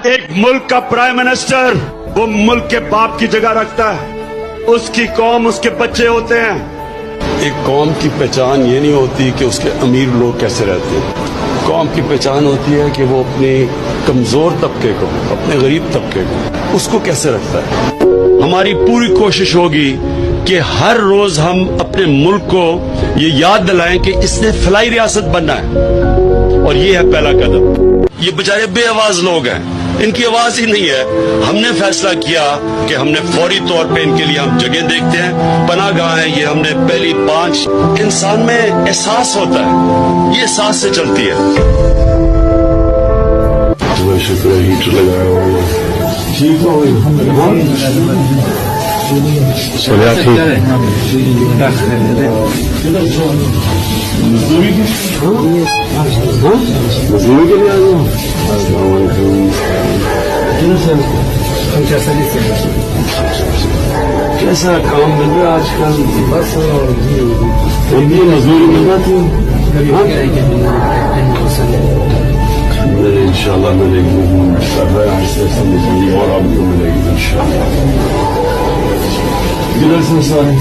ایک ملک کا prime minister وہ ملک کے باپ کی جگہ رکھتا ہے، اس کی قوم اس کے بچے ہوتے ہیں۔ ایک قوم کی پہچان یہ نہیں ہوتی کہ اس کے امیر لوگ کیسے رہتے ہیں، قوم کی پہچان ہوتی ہے کہ وہ اپنے کمزور طبقے کو، اپنے غریب طبقے کو، اس کو کیسے رکھتا ہے۔ ہماری پوری کوشش ہوگی کہ ہر روز ہم اپنے ملک کو یہ یاد دلائیں کہ اس نے فلاحی ریاست بننا ہے، اور یہ ہے پہلا قدم۔ یہ بیچارے بے آواز لوگ ہیں، ان کی آواز ہی نہیں ہے۔ ہم نے فیصلہ کیا کہ ہم نے فوری طور پہ ان کے لیے ہم جگہ دیکھتے ہیں، پناہ گاہ ہیں، یہ ہم نے پہلی 5 انسان میں احساس ہوتا ہے، یہ احساس سے چلتی ہے۔ شکر ہے ہیٹر لگایا ہوا ٹھیک ہو گئی چلے ٹھیک مزدوری کے لیے آ جاؤ۔ السلام علیکم۔ کیسا کام مل رہا ہے آج کل؟ بس مزدوری مل جاتی ہے انشاءاللہ ملے گی، اور آپ کو ملے گی انشاءاللہ۔ کدھر سے سارے؟